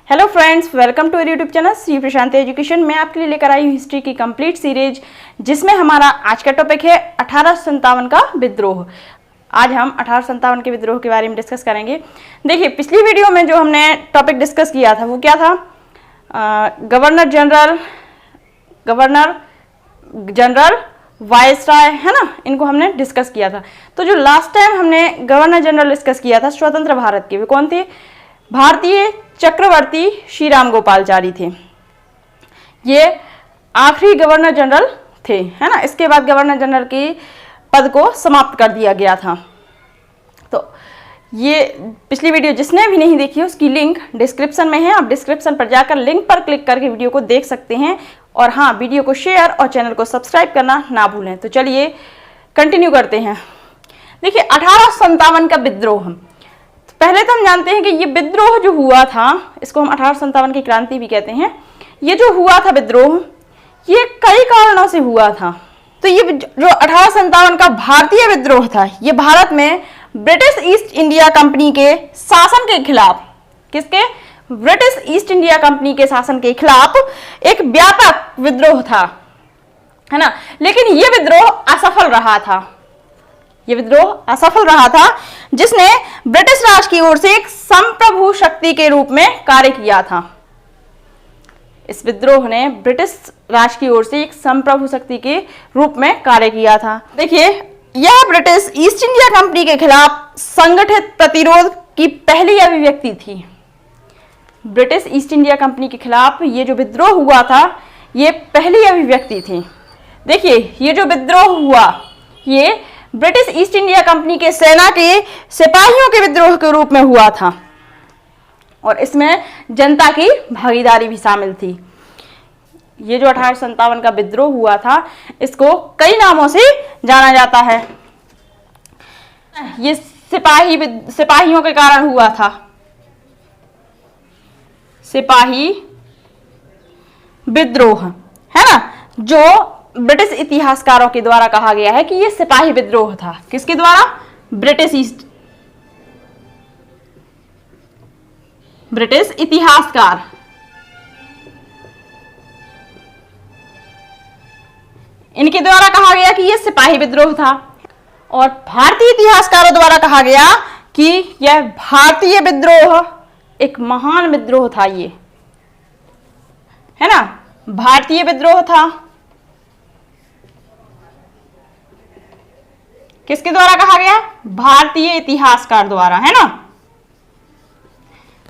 Hello friends, welcome to YouTube channel Shri Prashanti education. मैं आपके लिए लेकर आई हूँ हिस्ट्री की कंप्लीट सीरीज, जिसमें हमारा आज का टॉपिक है 1857 का विद्रोह। आज हम 1857 के विद्रोह के बारे में डिस्कस करेंगे। देखिए, पिछली वीडियो में जो हमने टॉपिक डिस्कस किया था वो क्या था? गवर्नर जनरल वायसराय, है ना, इनको हमने डिस्कस किया था। तो जो लास्ट टाइम हमने गवर्नर जनरल डिस्कस किया था स्वतंत्र भारत के, वे कौन थे? भारतीय चक्रवर्ती श्री राम गोपालचारी थे। ये आखिरी गवर्नर जनरल थे, है ना। इसके बाद गवर्नर जनरल के पद को समाप्त कर दिया गया था। तो ये पिछली वीडियो जिसने भी नहीं देखी उसकी लिंक डिस्क्रिप्शन में है, आप डिस्क्रिप्शन पर जाकर लिंक पर क्लिक करके वीडियो को देख सकते हैं। और हाँ, वीडियो को शेयर और चैनल को सब्सक्राइब करना ना भूलें। तो चलिए कंटिन्यू करते हैं। देखिए, 1857 का विद्रोह, पहले तो हम जानते हैं कि ये विद्रोह जो हुआ था, इसको हम 1857 की क्रांति भी कहते हैं। ये जो हुआ था विद्रोह, ये कई कारणों से हुआ था। तो ये जो 1857 का भारतीय विद्रोह था, ये भारत में ब्रिटिश ईस्ट इंडिया कंपनी के शासन के खिलाफ, किसके? ब्रिटिश ईस्ट इंडिया कंपनी के शासन के खिलाफ एक व्यापक विद्रोह था, है ना। लेकिन ये विद्रोह असफल रहा था। ये विद्रोह असफल रहा था, जिसने ब्रिटिश राज की ओर से एक संप्रभु शक्ति के रूप में कार्य किया था। इस विद्रोह ने ब्रिटिश राज की ओर से एक संप्रभु शक्ति के रूप में कार्य किया था। देखिए, यह ब्रिटिश ईस्ट इंडिया कंपनी के खिलाफ संगठित प्रतिरोध की पहली अभिव्यक्ति थी। ब्रिटिश ईस्ट इंडिया कंपनी के खिलाफ ये जो विद्रोह हुआ था, ये पहली अभिव्यक्ति थी। देखिए, ये जो विद्रोह हुआ, ये ब्रिटिश ईस्ट इंडिया कंपनी के सेना के सिपाहियों के विद्रोह के रूप में हुआ था, और इसमें जनता की भागीदारी भी शामिल थी। ये जो 1857 का विद्रोह हुआ था, इसको कई नामों से जाना जाता है। ये सिपाहियों के कारण हुआ था। सिपाही विद्रोह, है ना, जो ब्रिटिश इतिहासकारों के द्वारा कहा गया है कि यह सिपाही विद्रोह था। किसके द्वारा? ब्रिटिश इतिहासकार। इनके द्वारा कहा गया कि यह सिपाही विद्रोह था, और भारतीय इतिहासकारों द्वारा कहा गया कि यह भारतीय विद्रोह एक महान विद्रोह था। ये, है ना, भारतीय विद्रोह था। किसके द्वारा कहा गया? भारतीय इतिहासकार द्वारा, है ना।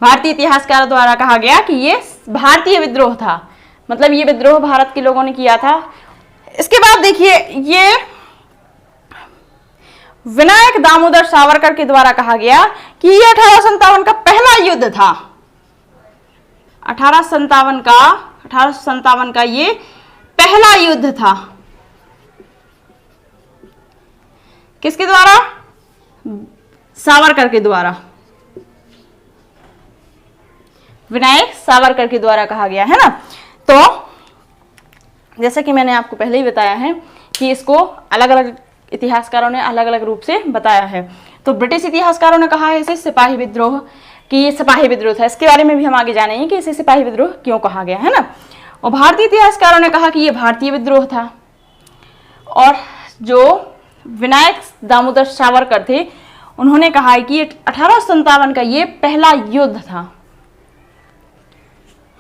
भारतीय इतिहासकार द्वारा कहा गया कि ये भारतीय विद्रोह था, मतलब ये विद्रोह भारत के लोगों ने किया था। इसके बाद देखिए, ये विनायक दामोदर सावरकर के द्वारा कहा गया कि ये 1857 का पहला युद्ध था। 1857 का ये पहला युद्ध था। किसके द्वारा? सावरकर के द्वारा, विनायक सावरकर के द्वारा कहा गया, है ना। तो जैसा कि मैंने आपको पहले ही बताया है कि इसको अलग अलग इतिहासकारों ने अलग अलग रूप से बताया है। तो ब्रिटिश इतिहासकारों ने कहा है इसे सिपाही विद्रोह, कि ये सिपाही विद्रोह था। इसके बारे में भी हम आगे जानेंगे कि इसे सिपाही विद्रोह क्यों कहा गया, है ना। और भारतीय इतिहासकारों ने कहा कि ये भारतीय विद्रोह था। और जो विनायक दामोदर सावरकर थे, उन्होंने कहा कि 1857 का ये पहला युद्ध था।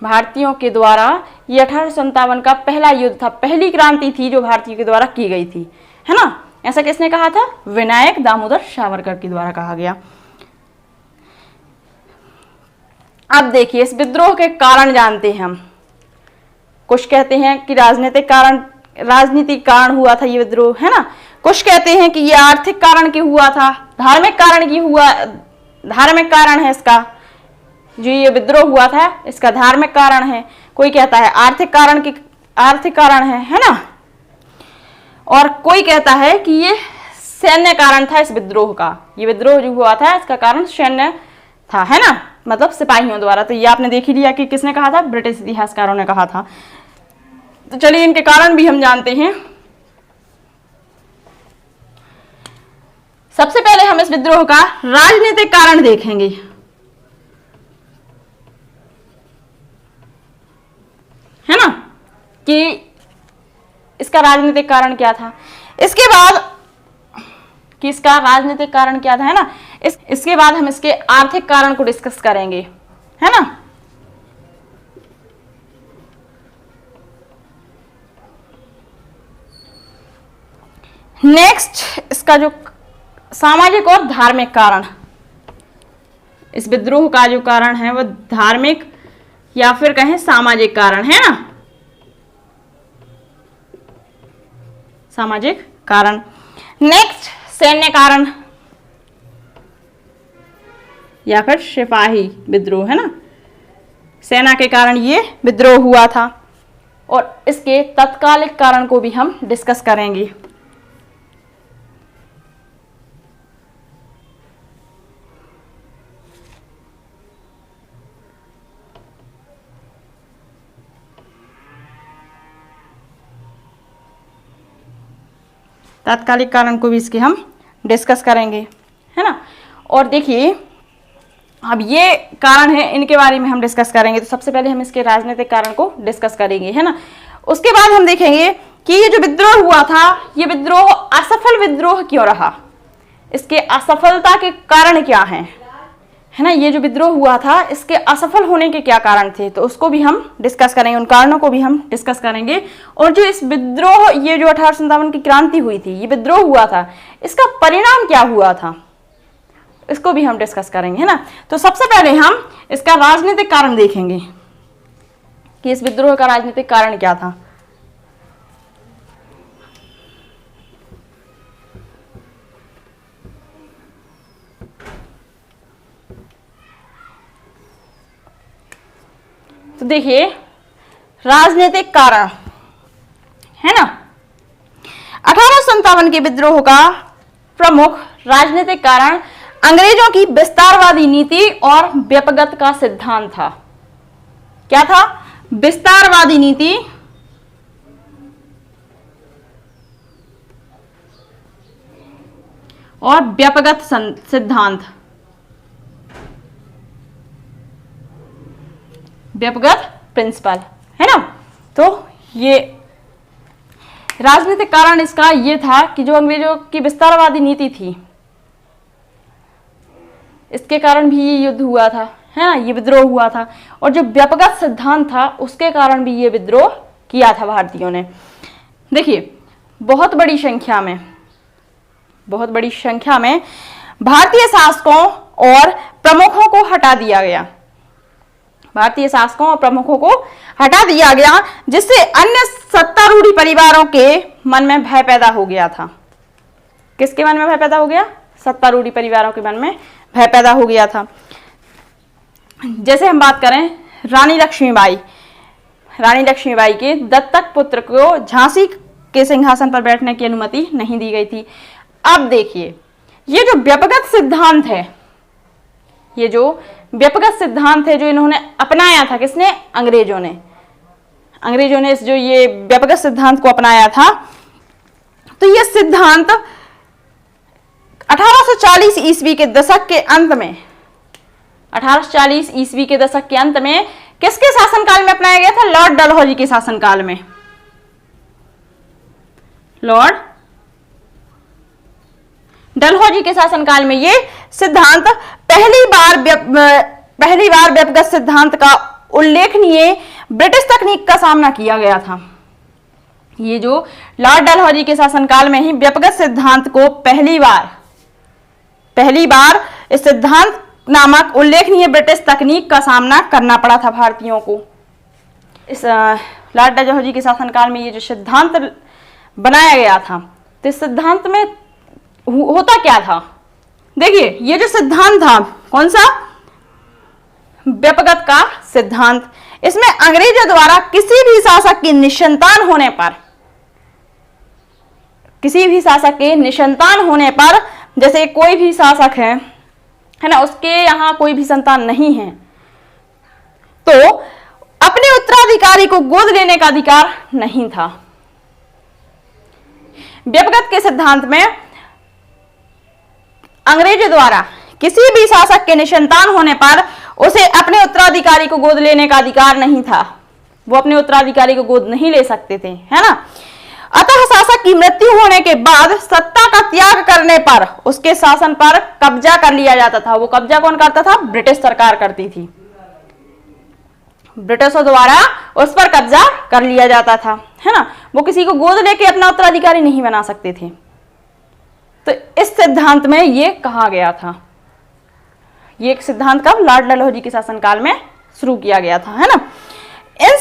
भारतीयों के द्वारा ये 1857 का पहला युद्ध था, पहली क्रांति थी जो भारतीयों के द्वारा की गई थी, है ना। ऐसा किसने कहा था? विनायक दामोदर सावरकर के द्वारा कहा गया। अब देखिए, इस विद्रोह के कारण जानते हैं हम। कुछ कहते हैं कि राजनीतिक कारण हुआ था ये विद्रोह, है ना। कुछ कहते हैं कि ये आर्थिक कारण क्यों हुआ था, धार्मिक कारण है इसका, जो ये विद्रोह हुआ था इसका धार्मिक कारण है। कोई कहता है आर्थिक कारण है ना। और कोई कहता है कि ये सैन्य कारण था इस विद्रोह का। ये विद्रोह जो हुआ था इसका कारण सैन्य था, है ना, मतलब सिपाहियों द्वारा। तो ये आपने देख ही लिया कि किसने कहा था? ब्रिटिश इतिहासकारों ने कहा था। तो चलिए इनके कारण भी हम जानते हैं। सबसे पहले हम इस विद्रोह का राजनीतिक कारण देखेंगे। कि इसका राजनीतिक कारण क्या था। इसके बाद कि इसका राजनीतिक कारण क्या था, है ना। इसके बाद हम इसके आर्थिक कारण को डिस्कस करेंगे, है ना। नेक्स्ट इसका जो सामाजिक और धार्मिक कारण, इस विद्रोह का जो कारण है वो धार्मिक या फिर कहें सामाजिक कारण, है ना, सामाजिक कारण। नेक्स्ट सैन्य कारण या फिर सिपाही विद्रोह, है ना, सेना के कारण ये विद्रोह हुआ था। और इसके तत्कालिक कारण को भी हम डिस्कस करेंगे। तात्कालिक कारण को भी इसके हम डिस्कस करेंगे, है ना। और देखिए अब ये कारण है, इनके बारे में हम डिस्कस करेंगे। तो सबसे पहले हम इसके राजनीतिक कारण को डिस्कस करेंगे, है ना। उसके बाद हम देखेंगे कि ये जो विद्रोह हुआ था, ये विद्रोह असफल विद्रोह क्यों रहा, इसके असफलता के कारण क्या हैं, है ना। ये जो विद्रोह हुआ था इसके असफल होने के क्या कारण थे, तो उसको भी हम डिस्कस करेंगे, उन कारणों को भी हम डिस्कस करेंगे। और जो इस विद्रोह, ये जो 1857 की क्रांति हुई थी, ये विद्रोह हुआ था, इसका परिणाम क्या हुआ था, इसको भी हम डिस्कस करेंगे, है ना। तो सबसे पहले हम इसका राजनीतिक कारण देखेंगे कि इस विद्रोह का राजनीतिक कारण क्या था। तो देखिए राजनीतिक कारण, है ना, 1857 के विद्रोह का प्रमुख राजनीतिक कारण अंग्रेजों की विस्तारवादी नीति और व्यपगत का सिद्धांत था। क्या था? विस्तारवादी नीति और व्यपगत सिद्धांत, व्यपगत प्रिंसिपल, है ना। तो ये राजनीतिक कारण इसका ये था कि जो अंग्रेजों की विस्तारवादी नीति थी, इसके कारण भी ये युद्ध हुआ था, है ना, ये विद्रोह हुआ था। और जो व्यपगत सिद्धांत था उसके कारण भी ये विद्रोह किया था भारतीयों ने। देखिए बहुत बड़ी संख्या में भारतीय शासकों और प्रमुखों को हटा दिया गया, भारतीय शासकों और प्रमुखों को हटा दिया गया, जिससे अन्य सत्तारूढ़ी परिवारों के मन में भय पैदा हो गया था। किसके मन में भय पैदा हो गया? सत्तारूढ़ी परिवारों के मन में भय पैदा हो गया था। जैसे हम बात करें रानी लक्ष्मीबाई के दत्तक पुत्र को झांसी के सिंहासन पर बैठने की अनुमति नहीं दी गई थी। अब देखिए ये जो व्यपगत सिद्धांत है, ये जो व्यपगत सिद्धांत है जो इन्होंने अपनाया था, किसने? अंग्रेजों ने इस जो ये व्यपगत सिद्धांत को अपनाया था। तो ये सिद्धांत 1840 ईस्वी के दशक के अंत में, 1840 ईस्वी के दशक के अंत में किसके शासनकाल में अपनाया गया था? लॉर्ड डलहौजी के शासनकाल में। लॉर्ड डलहौजी के शासनकाल में ये सिद्धांत पहली बार व्यपगत सिद्धांत का उल्लेखनीय ब्रिटिश तकनीक का सामना किया गया था। ये जो लॉर्ड डलहौजी के शासनकाल में ही व्यपगत सिद्धांत को पहली बार इस सिद्धांत नामक उल्लेखनीय ब्रिटिश तकनीक का सामना करना पड़ा था भारतीयों को। इस लॉर्ड डलहौजी के शासनकाल में ये जो सिद्धांत बनाया गया था, तो इस सिद्धांत में होता क्या था? देखिए ये जो सिद्धांत था, कौन सा? व्यपगत का सिद्धांत। इसमें अंग्रेजों द्वारा किसी भी शासक के निसंतान होने पर, जैसे कोई भी शासक है ना, उसके यहां कोई भी संतान नहीं है, तो अपने उत्तराधिकारी को गोद लेने का अधिकार नहीं था। व्यपगत के सिद्धांत में अंग्रेजों द्वारा किसी भी शासक के निसंतान होने पर उसे अपने उत्तराधिकारी को गोद लेने का अधिकार नहीं था। वो अपने उत्तराधिकारी को गोद नहीं ले सकते थे, है ना। अतः शासक की मृत्यु होने के बाद सत्ता का त्याग करने पर उसके शासन पर कब्जा कर लिया जाता था। वो कब्जा कौन करता था? ब्रिटिश सरकार करती थी, ब्रिटिशों द्वारा उस पर कब्जा कर लिया जाता था, है ना। वो किसी को गोद लेके अपना उत्तराधिकारी नहीं बना सकते थे। तो इस सिद्धांत में ये कहा गया था, ये एक सिद्धांत कब? लॉर्ड डलहौजी के शासनकाल में शुरू किया गया था, है ना। इन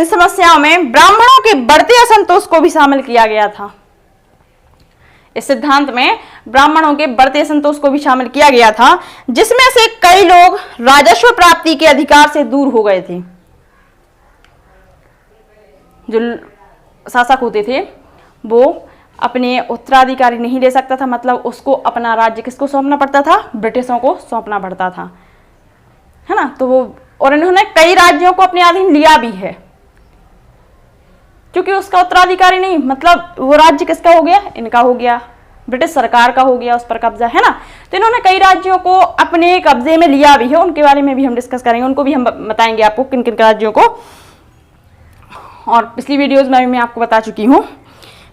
समस्याओं में ब्राह्मणों के बढ़ते असंतोष को भी शामिल किया गया था। इस सिद्धांत में ब्राह्मणों के बढ़ते असंतोष को भी शामिल किया गया था, जिसमें से कई लोग राजस्व प्राप्ति के अधिकार से दूर हो गए थे। जो शासक होते थे वो अपने उत्तराधिकारी नहीं ले सकता था, मतलब उसको अपना राज्य किसको सौंपना पड़ता था? ब्रिटिशों को सौंपना पड़ता था, है ना। तो वो, और इन्होंने कई राज्यों को अपने अधीन लिया भी है, क्योंकि उसका उत्तराधिकारी नहीं, मतलब वो राज्य किसका हो गया? इनका हो गया, ब्रिटिश सरकार का हो गया, उस पर कब्जा, है ना। तो इन्होंने कई राज्यों को अपने कब्जे में लिया भी है, उनके बारे में भी हम डिस्कस करेंगे, उनको भी हम बताएंगे आपको किन किन राज्यों को, और पिछली वीडियोज में भी मैं आपको बता चुकी हूँ।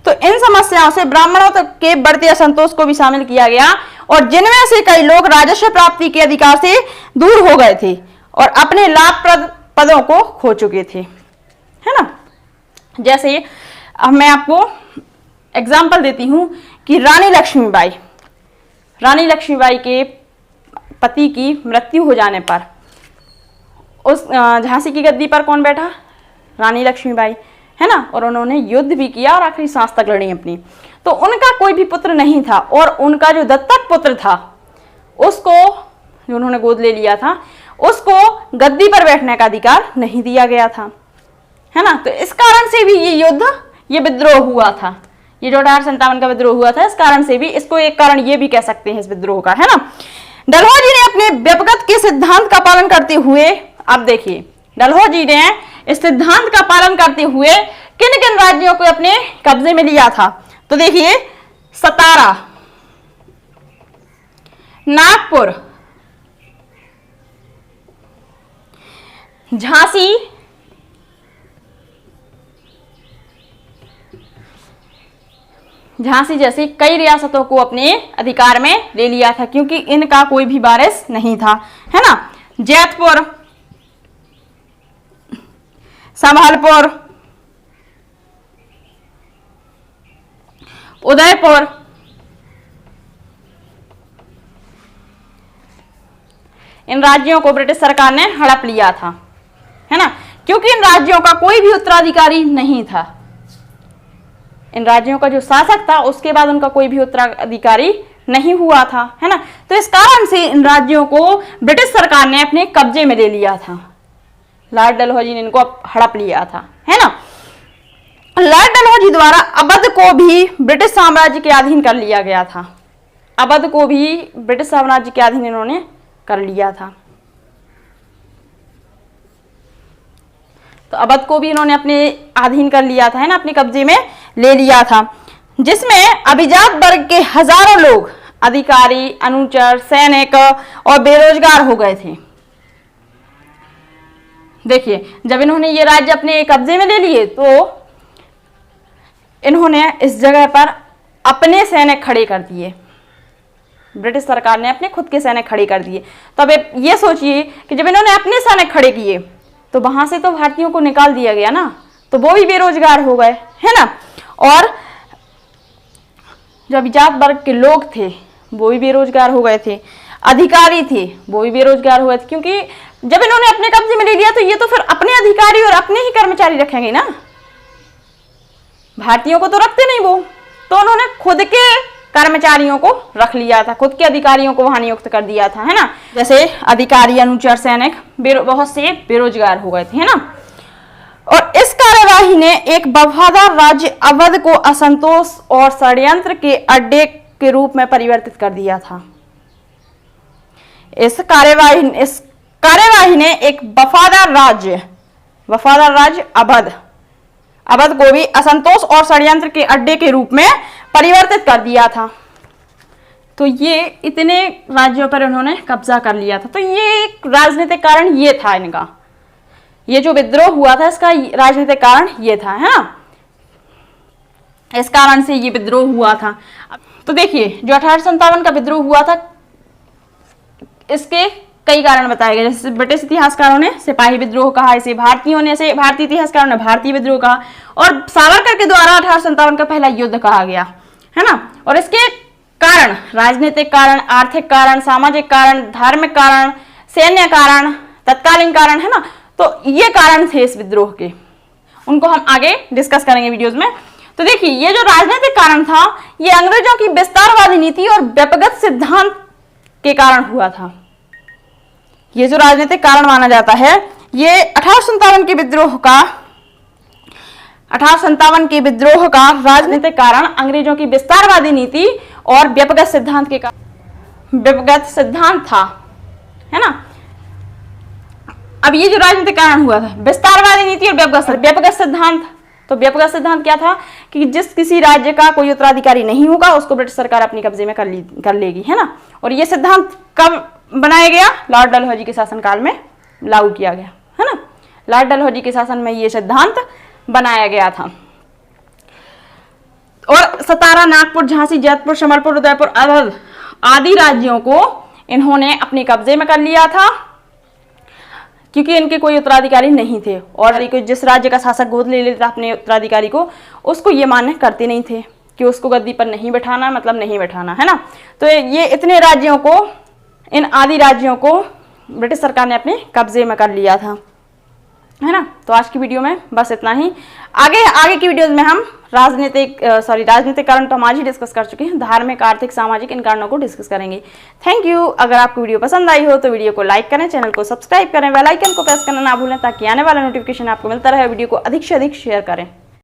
तो इन समस्याओं से ब्राह्मणों तक के बढ़ते असंतोष को भी शामिल किया गया, और जिनमें से कई लोग राजस्व प्राप्ति के अधिकार से दूर हो गए थे और अपने लाभप्रद पदों को खो चुके थे, है ना। जैसे अब मैं आपको एग्जाम्पल देती हूं कि रानी लक्ष्मीबाई के पति की मृत्यु हो जाने पर उस झांसी की गद्दी पर कौन बैठा? रानी लक्ष्मीबाई, है ना। और उन्होंने युद्ध भी किया और आखिरी सांस तक लड़ी अपनी। तो उनका कोई भी पुत्र नहीं था, और उनका जो दत्तक पुत्र था उसको, जो उन्होंने गोद ले लिया था, उसको गद्दी पर बैठने का अधिकार नहीं दिया गया था, है ना। तो इस कारण से भी ये युद्ध, ये विद्रोह हुआ था, ये जो 1857 का विद्रोह हुआ था, इस कारण से भी, इसको एक कारण ये भी कह सकते हैं इस विद्रोह का, है ना। डलहौजी ने अपने व्यपगत के सिद्धांत का पालन करते हुए, अब देखिए डलहौजी ने इस सिद्धांत का पालन करते हुए किन किन राज्यों को अपने कब्जे में लिया था? तो देखिए, सतारा, नागपुर, झांसी, जैसी कई रियासतों को अपने अधिकार में ले लिया था, क्योंकि इनका कोई भी वारिस नहीं था, है ना। जैतपुर, संभलपुर, उदयपुर, इन राज्यों को ब्रिटिश सरकार ने हड़प लिया था, है ना, क्योंकि इन राज्यों का कोई भी उत्तराधिकारी नहीं था। इन राज्यों का जो शासक था उसके बाद उनका कोई भी उत्तराधिकारी नहीं हुआ था, है ना। तो इस कारण से इन राज्यों को ब्रिटिश सरकार ने अपने कब्जे में ले लिया था। लॉर्ड डलहौजी ने इनको हड़प लिया था, है ना। लॉर्ड डलहौजी द्वारा अवध को भी ब्रिटिश साम्राज्य के अधीन कर लिया गया था। अवध को भी ब्रिटिश साम्राज्य के अधीन इन्होंने कर लिया था। तो अवध को भी इन्होंने अपने अधीन कर लिया था, है ना, अपने कब्जे में ले लिया था, जिसमें अभिजात वर्ग के हजारों लोग अधिकारी, अनुचर, सैनिक और बेरोजगार हो गए थे। देखिए, जब इन्होंने ये राज्य अपने कब्जे में ले लिए तो इन्होंने इस जगह पर अपने सैनिक खड़े कर दिए। ब्रिटिश सरकार ने अपने खुद के सैनिक खड़े कर दिए। तो अब ये सोचिए कि जब इन्होंने अपने सैनिक खड़े किए तो वहां से तो भारतीयों को निकाल दिया गया ना, तो वो भी बेरोजगार हो गए, है ना। और जो अभिजात वर्ग के लोग थे वो भी बेरोजगार हो गए थे, अधिकारी थे वो भी बेरोजगार हुए थे, क्योंकि जब इन्होंने अपने कब्जे में ले लिया तो ये तो फिर अपने अधिकारी और अपने ही कर्मचारी रखेंगे ना, भारतीयों को तो रखते नहीं वो। तो उन्होंने खुद के कर्मचारियों को रख लिया था, खुद के अधिकारियों को वहां नियुक्त कर दिया था, है ना। जैसे अधिकारी, अनुचर, सैनिक बहुत से बेरोजगार हो गए थे, है ना। और इस कार्यवाही ने एक वफादार राज्य अवध को असंतोष और षड्यंत्र के अड्डे के रूप में परिवर्तित कर दिया था। इस कार्यवाही ने एक वफादार राज्य अवध को भी असंतोष और षड्यंत्र के अड्डे के रूप में परिवर्तित कर दिया था। तो ये इतने राज्यों पर उन्होंने कब्जा कर लिया था। तो ये एक राजनीतिक कारण ये था इनका, ये जो विद्रोह हुआ था इसका राजनीतिक कारण ये था, है ना, इस कारण से ये विद्रोह हुआ था। तो देखिए जो 1857 का विद्रोह हुआ था इसके कई कारण बताए गए, जैसे ब्रिटिश इतिहासकारों ने सिपाही विद्रोह कहा इसे, भारतीयों ने इसे, भारतीय इतिहासकारों ने भारतीय विद्रोह कहा, और सावरकर के द्वारा 1857 का पहला युद्ध कहा गया, है ना। और इसके कारण राजनीतिक कारण, आर्थिक कारण, सामाजिक कारण, धार्मिक कारण, सैन्य कारण, तत्कालीन कारण, है ना। तो ये कारण थे इस विद्रोह के, उनको हम आगे डिस्कस करेंगे वीडियोज में। तो देखिए ये जो राजनीतिक कारण था ये अंग्रेजों की विस्तारवादी नीति और व्यक्तिगत सिद्धांत के कारण हुआ था। ये जो राजनीतिक कारण माना जाता है ये 1857 के विद्रोह का राजनीतिक कारण अंग्रेजों की विस्तारवादी नीति और व्यक्तिगत सिद्धांत के कारण, व्यक्तिगत सिद्धांत था, है ना। अब ये जो राजनीतिक कारण हुआ था विस्तारवादी नीति और व्यक्तिगत सिद्धांत, तो व्यक्तिगत सिद्धांत क्या था कि जिस किसी राज्य का कोई उत्तराधिकारी नहीं होगा उसको ब्रिटिश सरकार अपने कब्जे में कर लेगी, है ना। और ये सिद्धांत कब बनाया गया, लॉर्ड डलहौजी के शासनकाल में लागू किया गया, है ना। लॉर्ड डलहौजी के शासन में ये सिद्धांत बनाया गया था। और सतारा, नागपुर, झांसी, जयपुर, संबलपुर, उदयपुर, अवध आदि राज्यों को इन्होंने अपने कब्जे में कर लिया था क्योंकि इनके कोई उत्तराधिकारी नहीं थे, और जिस राज्य का शासक गोद ले लेता अपने उत्तराधिकारी को उसको ये मान्य करते नहीं थे कि उसको गद्दी पर नहीं बैठाना, मतलब नहीं बैठाना, है ना। तो ये इतने राज्यों को, इन आदि राज्यों को ब्रिटिश सरकार ने अपने कब्जे में कर लिया था, है ना। तो आज की वीडियो में बस इतना ही। आगे की वीडियोज में हम राजनीतिक कारण तो हम आज ही डिस्कस कर चुके हैं, धार्मिक, आर्थिक, सामाजिक इन कारणों को डिस्कस करेंगे। Thank you. अगर आपको वीडियो पसंद आई हो तो वीडियो को लाइक करें, चैनल को सब्सक्राइब करें, बेल आइकन को प्रेस करना ना भूलें ताकि आने वाला नोटिफिकेशन आपको मिलता रहे। वीडियो को अधिक से अधिक शेयर करें।